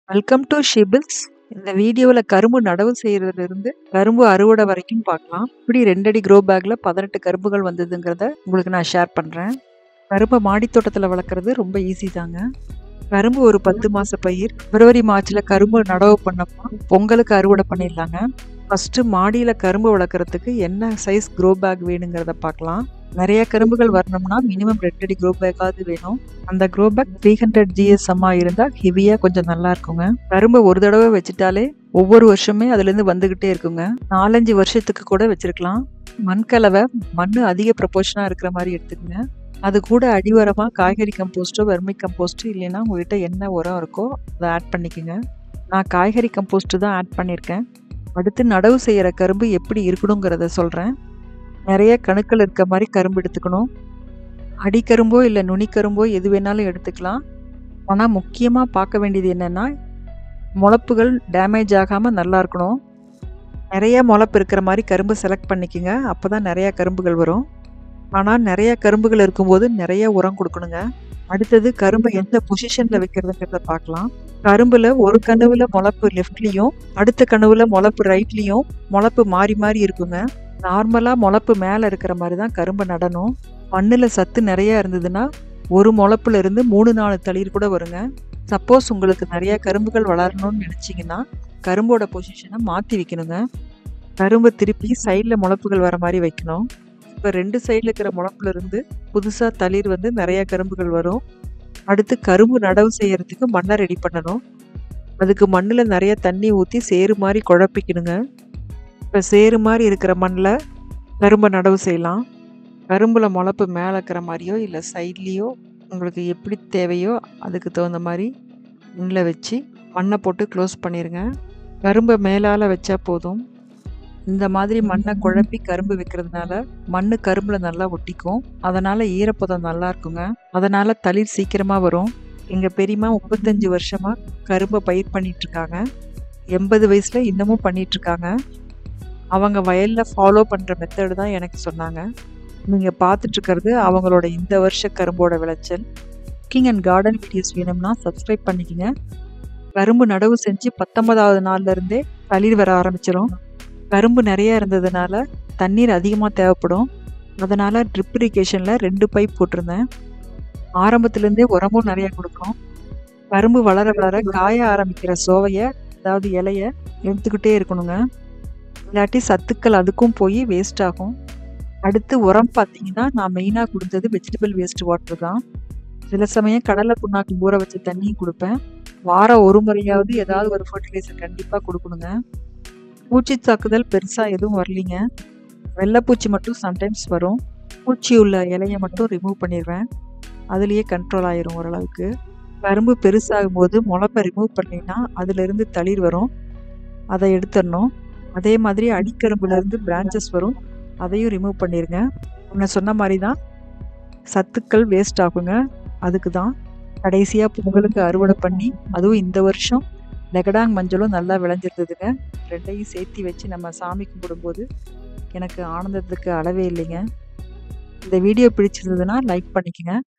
Welcome to ஷிபிள்ஸ். இந்த வீடியோவில் கரும்பு நடவு செய்யறதுலேருந்து கரும்பு அறுவடை வரைக்கும் பார்க்கலாம். இப்படி 2 அடி க்ரோ பேக்கில் 18 கரும்புகள் வந்ததுங்கிறத உங்களுக்கு நான் ஷேர் பண்ணுறேன். கரும்பை மாடி தோட்டத்தில் வளர்க்குறது ரொம்ப ஈஸி தாங்க. கரும்பு ஒரு 10 மாத பயிர். பிப்ரவரி மார்ச்சில் கரும்பு நடவு பண்ணப்போ பொங்கலுக்கு அறுவடை பண்ணிடலாங்க. ஃபஸ்ட்டு மாடியில் கரும்பு வளர்க்குறதுக்கு என்ன சைஸ் க்ரோ பேக் வேணுங்கிறத பார்க்கலாம். நிறைய கரும்புகள் வரணும்னா மினிமம் 2 அடி க்ரோ பேக்காவது வேணும். அந்த க்ரோ பேக் 300 GSM இருந்தால் ஹெவியாக கொஞ்சம் நல்லா இருக்குங்க. கரும்பை ஒரு தடவை வச்சுட்டாலே ஒவ்வொரு வருஷமே அதுலேருந்து வந்துக்கிட்டே இருக்குங்க. 4-5 வருஷத்துக்கு கூட வச்சிருக்கலாம். மண்கலவை மண் அதிக ப்ரொபோர்ஷனாக இருக்கிற மாதிரி எடுத்துக்கோங்க. அது கூட அடிவரமாக காய்கறி கம்போஸ்ட்டோ வெர்மி கம்போஸ்ட்டு இல்லைன்னா உங்கள்கிட்ட என்ன உரம் இருக்கோ அதை ஆட் பண்ணிக்கோங்க. நான் காய்கறி கம்போஸ்ட்டு தான் ஆட் பண்ணியிருக்கேன். அடுத்து நடவு செய்கிற கரும்பு எப்படி இருக்கணுங்கிறத சொல்கிறேன். நிறைய கணுக்கள் இருக்க மாதிரி கரும்பு எடுத்துக்கணும். அடிக்கரும்போ இல்லை நுனிக்கரும்போ எது வேணாலும் எடுத்துக்கலாம். ஆனால் முக்கியமாக பார்க்க வேண்டியது என்னென்னா முளப்புகள் டேமேஜ் ஆகாமல் நல்லா இருக்கணும். நிறைய முளப்பு இருக்கிற மாதிரி கரும்பு செலக்ட் பண்ணிக்கோங்க. அப்போ தான் நிறையா கரும்புகள் வரும். ஆனால் நிறைய கரும்புகள் இருக்கும்போது நிறைய உரம் கொடுக்கணுங்க. அடுத்தது கரும்பை எந்த பொசிஷனில் வைக்கிறதுங்கிறத பார்க்கலாம். கரும்பில் ஒரு கனவுல முளப்பு லெஃப்ட்லேயும் அடுத்த கனவுல முளப்பு ரைட்லேயும் முளப்பு மாறி மாறி இருக்குங்க. நார்மலாக முளப்பு மேலே இருக்கிற மாதிரி தான் கரும்பை நடணும். மண்ணில் சத்து நிறையா இருந்ததுன்னா ஒரு முளப்புல இருந்து 3-4 தளிர் கூட வருங்க. சப்போஸ் உங்களுக்கு நிறையா கரும்புகள் வளரணும்னு நினச்சிங்கன்னா கரும்போட பொசிஷனை மாற்றி வைக்கணுங்க. கரும்பை திருப்பி சைடில் முளப்புகள் வர மாதிரி வைக்கணும். இப்போ 2 சைடில் இருக்கிற முளப்புல இருந்து புதுசாக தளிர் வந்து நிறையா கரும்புகள் வரும். அடுத்து கரும்பு நடவு செய்யறதுக்கு மண்ணை ரெடி பண்ணணும். அதுக்கு மண்ணில் நிறைய தண்ணி ஊற்றி சேறு மாதிரி குழப்பிக்கணுங்க. இப்போ சேறு மாதிரி இருக்கிற மண்ணில் கரும்பை நடவு செய்யலாம். கரும்பில் முளப்பு மேலே இருக்கிற மாதிரியோ இல்லை சைட்லேயோ உங்களுக்கு எப்படி தேவையோ அதுக்கு தகுந்த மாதிரி மண்ணில் வச்சு மண்ணை போட்டு க்ளோஸ் பண்ணிடுங்க. கரும்பை மேலால் வச்சா போதும். இந்த மாதிரி மண்ணை குழப்பி கரும்பு வைக்கிறதுனால மண் கரும்பில் நல்லா ஒட்டிக்கும். அதனால் ஈரப்பதம் நல்லா இருக்குங்க. அதனால் தளிர் சீக்கிரமாக வரும். எங்கள் பெரியம்மா 35 வருஷமாக கரும்பை பயிர் பண்ணிகிட்ருக்காங்க. 80 வயசில் இன்னமும் பண்ணிகிட்ருக்காங்க. அவங்க வயலில் ஃபாலோ பண்ணுற மெத்தடு தான் எனக்கு சொன்னாங்க. நீங்கள் பார்த்துட்ருக்கிறது அவங்களோட இந்த வருஷ கரும்போட விளைச்சல். குக்கிங் அண்ட் கார்டன் வீடியோஸ் வேணும்னா சப்ஸ்கிரைப் பண்ணிக்கோங்க. கரும்பு நடவு செஞ்சு 19வது நாள்லேருந்தே தளிர் வர ஆரம்பிச்சிடும். கரும்பு நிறையா இருந்ததுனால தண்ணீர் அதிகமாக தேவைப்படும். அதனால் ட்ரிப் இரிகேஷனில் 2 பைப் போட்டிருந்தேன். ஆரம்பத்துலேருந்தே உரமும் நிறையா கொடுக்கணும். கரும்பு வளர வளர காய ஆரம்பிக்கிற சோவையை அதாவது இலையை எடுத்துக்கிட்டே இருக்கணுங்க. இல்லாட்டி சத்துக்கள் அதுக்கும் போய் வேஸ்ட் ஆகும். அடுத்து உரம் பார்த்தீங்கன்னா நான் மெயினாக கொடுத்தது வெஜிடபிள் வேஸ்ட் வாட்டர் தான். சில சமயம் கடலை புண்ணாக்கு ஊற வச்ச தண்ணி கொடுப்பேன். வாரம் ஒரு முறையாவது ஏதாவது ஒரு ஃபர்டிலைசர் கண்டிப்பாக கொடுக்கணுங்க. பூச்சி தாக்குதல் பெருசாக எதுவும் வரலிங்க. வெள்ளைப்பூச்சி மட்டும் சம்டைம்ஸ் வரும். பூச்சி உள்ள இலையை மட்டும் ரிமூவ் பண்ணிடுவேன். அதுலேயே கண்ட்ரோல் ஆயிரும் ஓரளவுக்கு. கரும்பு பெருசாகும் போது முளப்பை ரிமூவ் பண்ணினா அதிலிருந்து தளிர் வரும். அதை எடுத்துடணும். அதே மாதிரி அடிக்கரும்புலேருந்து பிரான்ச்சஸ் வரும். அதையும் ரிமூவ் பண்ணிடுங்க. முன்ன சொன்ன மாதிரி தான் சத்துக்கள் வேஸ்ட் ஆகுங்க. அதுக்கு தான் கடைசியாக பொங்கலுக்கு அறுவடை பண்ணி அதுவும் இந்த வருஷம் லெகடாங் மஞ்சளும் நல்லா விளைஞ்சிருந்ததுங்க. 2ஐயும் சேர்த்தி வச்சு நம்ம சாமி கும்பிடும்போது எனக்கு ஆனந்தத்துக்கு அளவே இல்லைங்க. இந்த வீடியோ பிடிச்சிருந்ததுன்னா லைக் பண்ணிக்கோங்க.